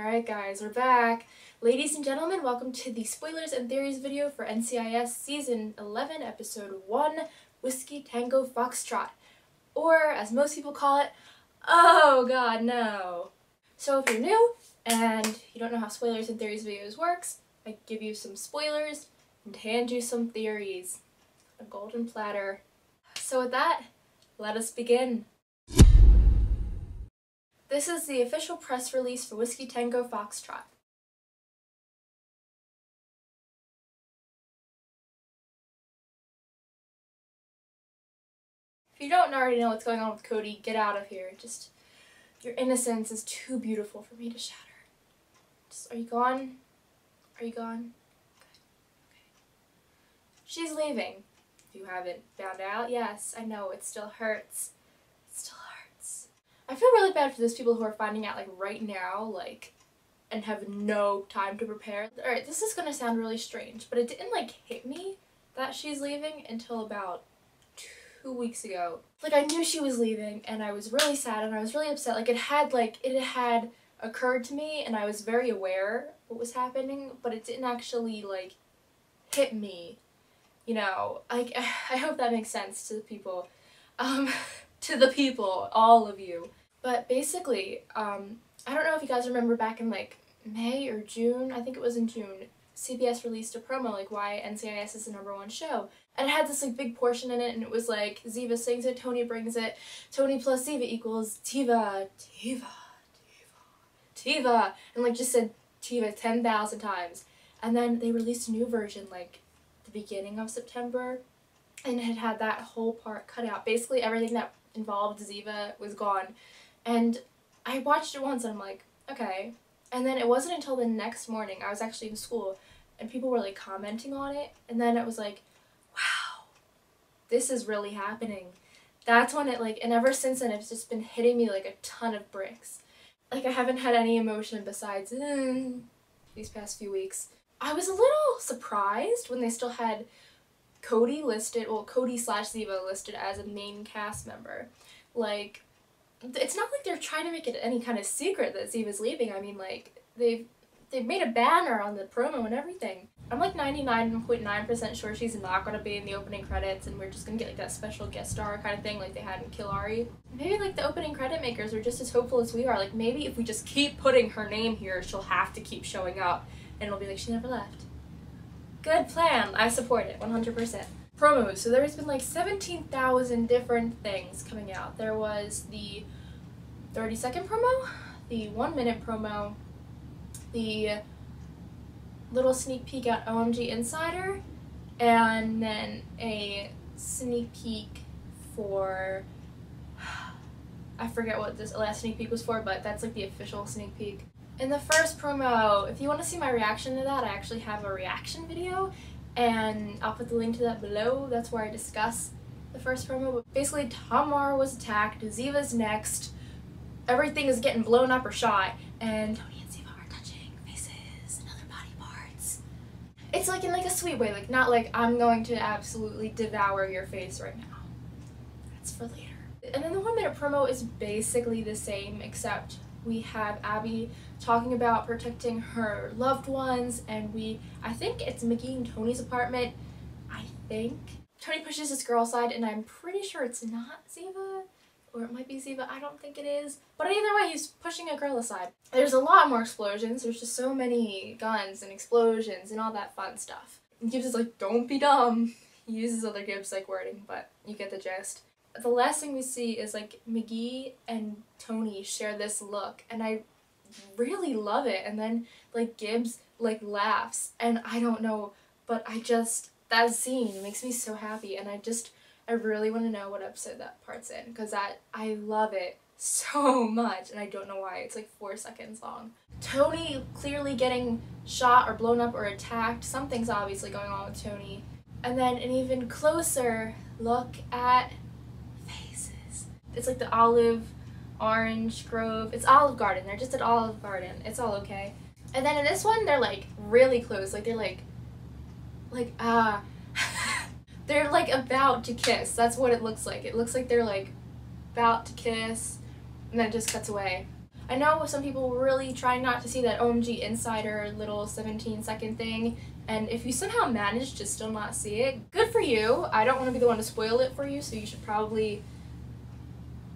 Alright guys, we're back. Ladies and gentlemen, welcome to the Spoilers and Theories video for NCIS Season 11, Episode 1, Whiskey Tango Foxtrot. Or, as most people call it, oh god, no. So if you're new, and you don't know how Spoilers and Theories videos works, I give you some spoilers and hand you some theories. A golden platter. So with that, let us begin. This is the official press release for Whiskey Tango Foxtrot. If you don't already know what's going on with Cody, get out of here. Just, your innocence is too beautiful for me to shatter. Just, are you gone? Are you gone? Good. Okay. She's leaving. If you haven't found out, yes, I know, it still hurts. It still hurts. I feel really bad for those people who are finding out, like, right now, like, and have no time to prepare. Alright, this is gonna sound really strange, but it didn't, like, hit me that she's leaving until about 2 weeks ago. Like, I knew she was leaving, and I was really sad, and I was really upset. Like, it had occurred to me, and I was very aware what was happening, but it didn't actually, like, hit me. You know, like, I hope that makes sense to the people. To the people, all of you. But basically, I don't know if you guys remember back in like May or June, I think it was in June, CBS released a promo like why NCIS is the #1 show. And it had this like big portion in it, and it was like Ziva sings it, Tony brings it, Tony plus Ziva equals Tiva, Tiva, Tiva, Tiva, and like just said Tiva 10,000 times. And then they released a new version like the beginning of September, and it had that whole part cut out. Basically everything that involved Ziva was gone. And I watched it once and I'm like, okay. And then it wasn't until the next morning, I was actually in school, and people were like commenting on it, and then it was like, wow, this is really happening. That's when it like, and ever since then it's just been hitting me like a ton of bricks. Like I haven't had any emotion besides these past few weeks. I was a little surprised when they still had Cody listed, well, Cody/Ziva listed as a main cast member. Like, it's not like they're trying to make it any kind of secret that Ziva's leaving. I mean, like, they've made a banner on the promo and everything. I'm like 99.9% sure she's not going to be in the opening credits, and we're just going to get like that special guest star kind of thing like they had in Killari. Maybe like the opening credit makers are just as hopeful as we are. Like, maybe if we just keep putting her name here, she'll have to keep showing up, and it'll be like she never left. Good plan. I support it 100%. Promos. So there's been like 17,000 different things coming out. There was the 30-second promo, the 1-minute promo, the little sneak peek at OMG Insider, and then a sneak peek for, I forget what this last sneak peek was for, but that's like the official sneak peek. In the first promo, if you want to see my reaction to that, I actually have a reaction video, and I'll put the link to that below. That's where I discuss the first promo. But basically, Tamar was attacked, Ziva's next, everything is getting blown up or shot, and Tony and Ziva are touching faces and other body parts. It's like in like a sweet way, like not like I'm going to absolutely devour your face right now. That's for later. And then the 1-minute promo is basically the same, except we have Abby talking about protecting her loved ones, and I think it's Mickey and Tony's apartment, I think. Tony pushes this girl aside, and I'm pretty sure it's not Ziva, or it might be Ziva, I don't think it is. But either way, he's pushing a girl aside. There's a lot more explosions, there's just so many guns and explosions and all that fun stuff. And Gibbs is like, don't be dumb. He uses other Gibbs like wording, but you get the gist. The last thing we see is like McGee and Tony share this look, and I really love it. And then like Gibbs like laughs, and I don't know, but that scene makes me so happy, and I really want to know what episode that part's in, because I love it so much, and I don't know why. It's like 4 seconds long. Tony clearly getting shot or blown up or attacked. Something's obviously going on with Tony. And then an even closer look at it's like the Olive Orange Grove. It's Olive Garden. They're just at Olive Garden. It's all okay. And then in this one, they're like really close. Like they're like they're like about to kiss. That's what it looks like. It looks like they're like about to kiss, and then it just cuts away. I know some people really try not to see that OMG Insider little 17-second thing, and if you somehow manage to still not see it, good for you. I don't want to be the one to spoil it for you, so you should probably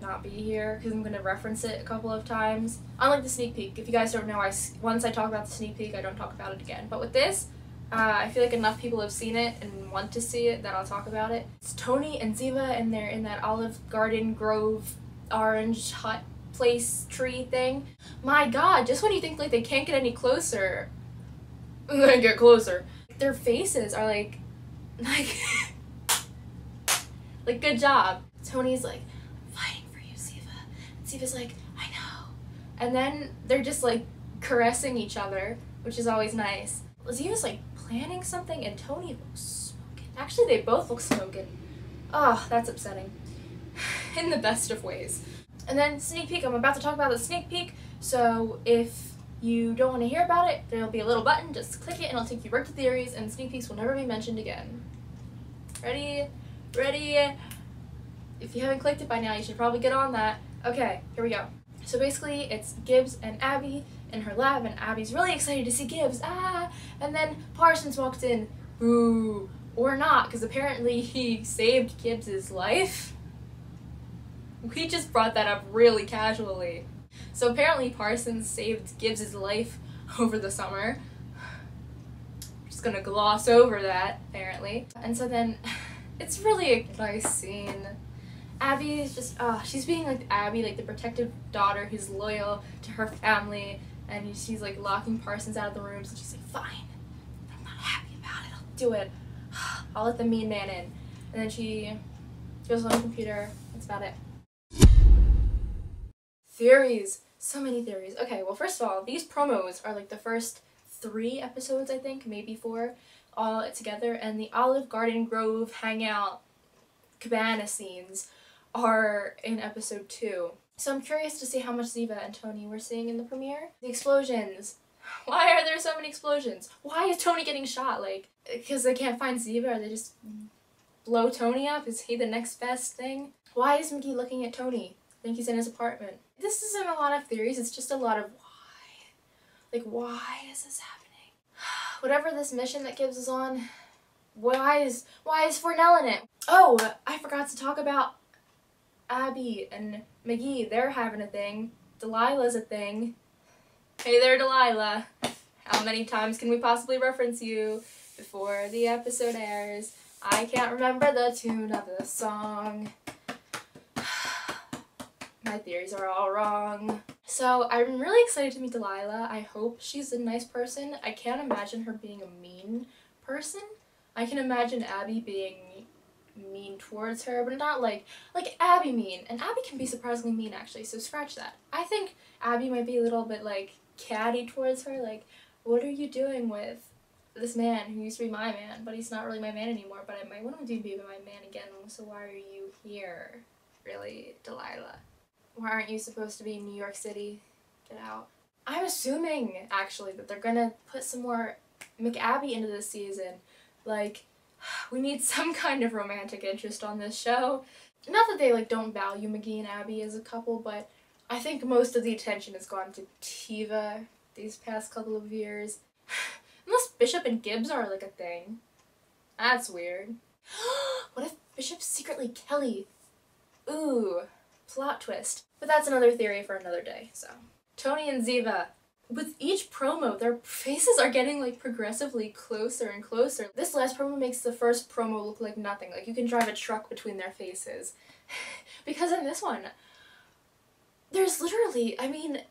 not be here, because I'm going to reference it a couple of times. Unlike the sneak peek, if you guys don't know, once I talk about the sneak peek, I don't talk about it again. But with this, I feel like enough people have seen it and want to see it that I'll talk about it. It's Tony and Ziva, and they're in that Olive Garden Grove orange hut place tree thing. My god, just when you think like they can't get any closer, they get closer. Their faces are like like good job. Tony's like, I'm fighting for you, Ziva. And Ziva's like, I know. And then they're just like caressing each other, which is always nice. Ziva's like planning something and Tony looks smoking. Actually, they both look smoking. Oh, that's upsetting. In the best of ways. And then sneak peek, I'm about to talk about the sneak peek, so if you don't want to hear about it, there'll be a little button, just click it and it'll take you right to theories, and sneak peeks will never be mentioned again. Ready? Ready? If you haven't clicked it by now, you should probably get on that. Okay, here we go. So basically, it's Gibbs and Abby in her lab, and Abby's really excited to see Gibbs, and then Parsons walks in, ooh, or not, because apparently he saved Gibbs's life. We just brought that up really casually. So apparently Parsons saved Gibbs's life over the summer. I'm just gonna gloss over that, apparently. And so then, it's really a nice scene. Abby is just, she's being like Abby, like the protective daughter who's loyal to her family, and she's like locking Parsons out of the rooms, and she's like, fine, I'm not happy about it, I'll do it. I'll let the mean man in. And then she goes on the computer, that's about it. Theories. So many theories. Okay, well, first of all, these promos are like the first 3 episodes, I think, maybe 4, all together, and the Olive Garden Grove hangout cabana scenes are in episode 2. So I'm curious to see how much Ziva and Tony were seeing in the premiere. The explosions. Why are there so many explosions? Why is Tony getting shot? Like, because they can't find Ziva, or they just blow Tony up? Is he the next best thing? Why is McGee looking at Tony? I think he's in his apartment. This isn't a lot of theories, it's just a lot of why. Like, why is this happening? Whatever this mission that Gibbs is on, why is Fornell in it? Oh, I forgot to talk about Abby and McGee. They're having a thing. Delilah's a thing. Hey there, Delilah. How many times can we possibly reference you before the episode airs? I can't remember the tune of the song. My theories are all wrong. So I'm really excited to meet Delilah. I hope she's a nice person. I can't imagine her being a mean person. I can imagine Abby being mean towards her, but not like Abby mean. And Abby can be surprisingly mean, actually, so scratch that. I think Abby might be a little bit like catty towards her, like, what are you doing with this man who used to be my man, but he's not really my man anymore, but I might want him to be my man again, so why are you here? Really, Delilah? Why aren't you supposed to be in New York City? Get out. I'm assuming, actually, that they're gonna put some more McAbby into this season. Like, we need some kind of romantic interest on this show. Not that they, like, don't value McGee and Abby as a couple, but I think most of the attention has gone to Tiva these past couple of years. Unless Bishop and Gibbs are, like, a thing. That's weird. What if Bishop's secretly Kelly? Ooh. Plot twist. But that's another theory for another day, so. Tony and Ziva. With each promo, their faces are getting, like, progressively closer and closer. This last promo makes the first promo look like nothing. Like, you can drive a truck between their faces. Because in this one, there's literally, I mean,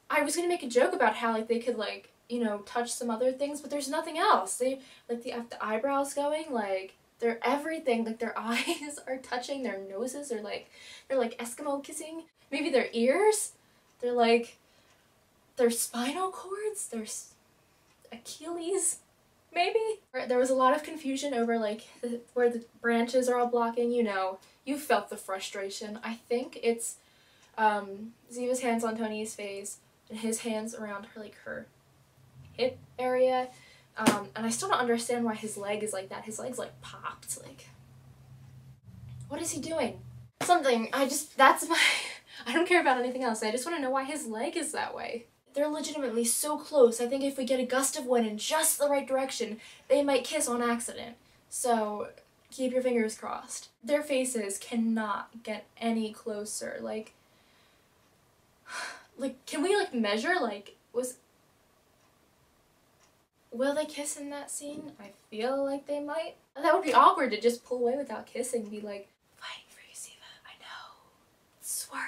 I was gonna make a joke about how, like, they could, like, you know, touch some other things, but there's nothing else. They, like, they have the eyebrows going, like, they're everything, like their eyes are touching, their noses are like, they're like Eskimo kissing. Maybe their ears, they're like, their spinal cords, their Achilles, maybe? There was a lot of confusion over like where the branches are all blocking, you know, you felt the frustration. I think it's Ziva's hands on Tony's face and his hands around her, like her hip area. And I still don't understand why his leg is like that. His leg's like popped, like, what is he doing? Something, that's I don't care about anything else. I just want to know why his leg is that way. They're legitimately so close. I think if we get a gust of wind in just the right direction, they might kiss on accident. So keep your fingers crossed. Their faces cannot get any closer. Like, can we measure? Will they kiss in that scene? I feel like they might. That would be awkward to just pull away without kissing. Be like, fighting for you, Ziva. I know. Swerve.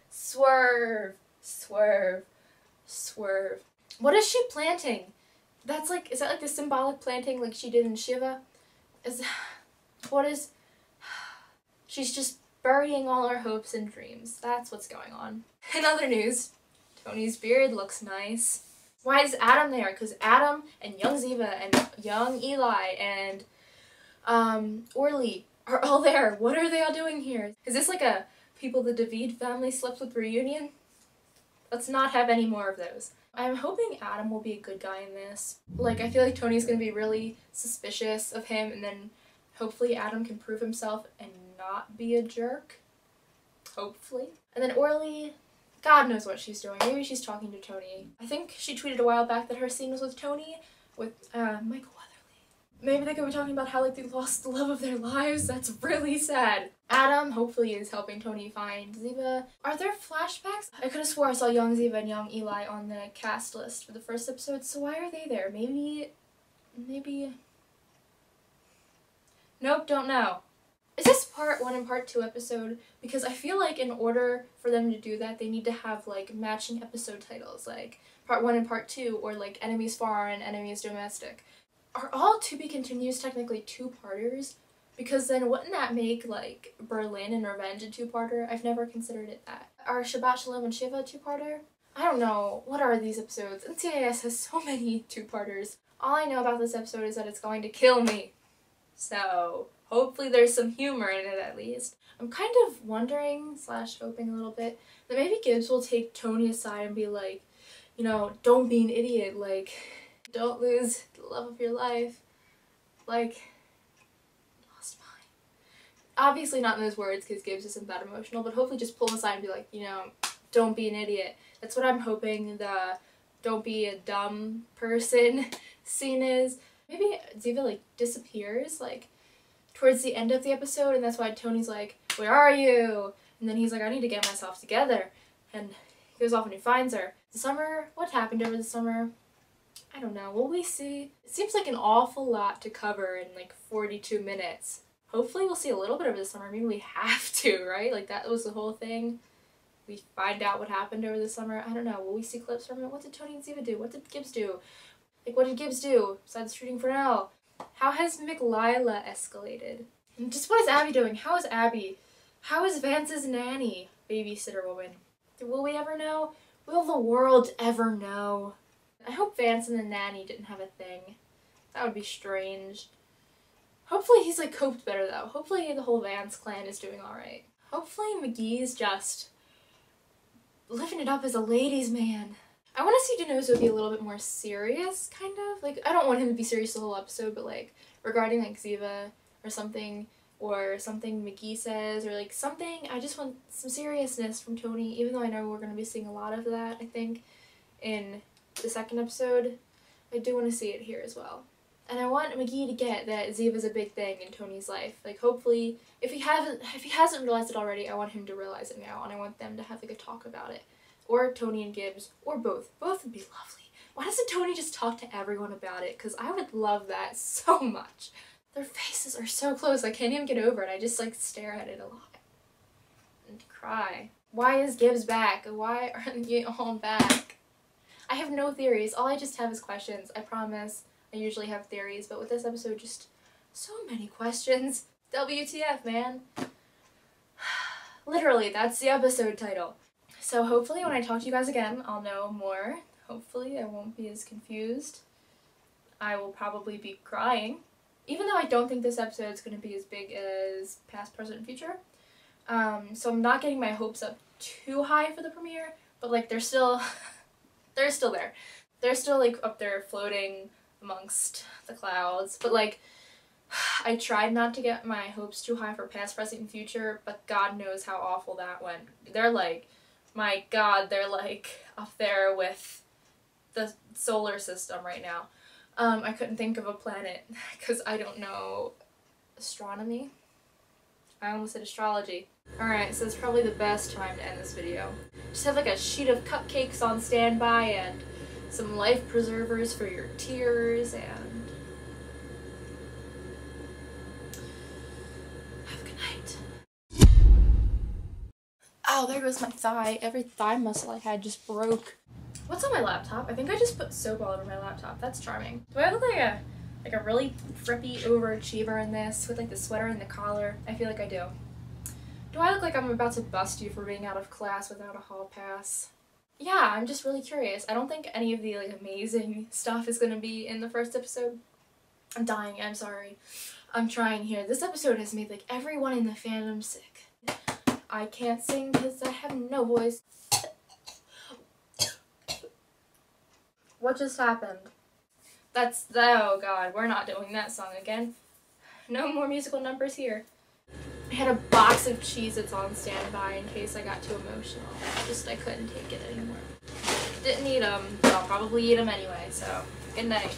Swerve. Swerve. Swerve. What is she planting? That's is that the symbolic planting like she did in Shiva? She's just burying all our hopes and dreams. That's what's going on. In other news, Tony's beard looks nice. Why is Adam there? Because Adam and young Ziva and young Eli and Orly are all there. What are they all doing here? Is this like a people the David family slept with reunion? Let's not have any more of those. I'm hoping Adam will be a good guy in this. I feel like Tony's gonna be really suspicious of him, and then hopefully Adam can prove himself and not be a jerk. Hopefully. And then Orly, God knows what she's doing. Maybe she's talking to Tony. I think she tweeted a while back that her scene was with Tony, with Michael Weatherly. Maybe they could be talking about how they lost the love of their lives. That's really sad. Adam hopefully is helping Tony find Ziva. Are there flashbacks? I could have swore I saw young Ziva and young Eli on the cast list for the first episode, so why are they there? Maybe... Nope, don't know. Is this part 1 and part 2 episode? Because I feel like in order for them to do that, they need to have matching episode titles, like part 1 and part 2, or enemies foreign, enemies domestic. Are all To Be Continues technically 2-parters? Because then wouldn't that make Berlin and Revenge a 2-parter? I've never considered it that. Are Shabbat Shalom and Shiva a 2-parter? I don't know. What are these episodes? NCIS has so many 2-parters. All I know about this episode is that it's going to kill me. So hopefully there's some humor in it at least. I'm kind of wondering / hoping a little bit that maybe Gibbs will take Tony aside and be like, you know, don't be an idiot, don't lose the love of your life. Lost mine. Obviously not in those words because Gibbs isn't that emotional, but hopefully just pull him aside and be like, you know, don't be an idiot. That's what I'm hoping the don't be a dumb person scene is. Maybe Ziva disappears towards the end of the episode, and that's why Tony's like, where are you? And then he's like, I need to get myself together. And he goes off and he finds her. The summer, what happened over the summer? I don't know. Will we see? It seems like an awful lot to cover in 42 minutes. Hopefully we'll see a little bit over the summer. Maybe we have to, right? That was the whole thing. We find out what happened over the summer. I don't know. Will we see clips from it? What did Tony and Ziva do? What did Gibbs do? What did Gibbs do besides shooting Fresnel? How has McLila escalated? And just what is Abby doing? How is Abby? How is Vance's nanny, babysitter woman? Will we ever know? Will the world ever know? I hope Vance and the nanny didn't have a thing. That would be strange. Hopefully he's coped better though. Hopefully the whole Vance clan is doing alright. Hopefully McGee's just living it up as a ladies' man. I want to see DeNozo be a little bit more serious, kind of. I don't want him to be serious the whole episode, but regarding Ziva or something McGee says, or something, I just want some seriousness from Tony, even though I know we're going to be seeing a lot of that, I think, in the second episode. I do want to see it here as well. And I want McGee to get that Ziva's a big thing in Tony's life. Hopefully, if he hasn't realized it already, I want him to realize it now, and I want them to have a talk about it. Or Tony and Gibbs, or both. Both would be lovely. Why doesn't Tony just talk to everyone about it? Because I would love that so much. Their faces are so close, I can't even get over it. I just stare at it a lot. And cry. Why is Gibbs back? Why aren't you all back? I have no theories. All I just have is questions. I promise. I usually have theories, but with this episode, just so many questions. WTF, man. Literally, that's the episode title. So hopefully when I talk to you guys again, I'll know more. Hopefully I won't be as confused. I will probably be crying. Even though I don't think this episode is going to be as big as past, present, and future. So I'm not getting my hopes up too high for the premiere, but they're still there. They're still up there floating amongst the clouds. But I tried not to get my hopes too high for past, present, and future, but God knows how awful that went. They're like, my God, they're like up there with the solar system right now. I couldn't think of a planet because I don't know astronomy. I almost said astrology. Alright, so it's probably the best time to end this video. Just have like a sheet of cupcakes on standby and some life preservers for your tears, and have a good night. Ow, there goes my thigh. Every thigh muscle I had just broke. What's on my laptop? I think I just put soap all over my laptop. That's charming. Do I look like a really frippy overachiever in this with like the sweater and the collar? I feel like I do. Do I look like I'm about to bust you for being out of class without a hall pass? Yeah, I'm just really curious. I don't think any of the like amazing stuff is gonna be in the first episode. I'm dying, I'm sorry. I'm trying here. This episode has made like everyone in the fandom sick. I can't sing because I have no voice. What just happened? Oh God, we're not doing that song again. No more musical numbers here. I had a box of Cheez-Its on standby in case I got too emotional. I couldn't take it anymore. Didn't eat them, but I'll probably eat them anyway, so good night.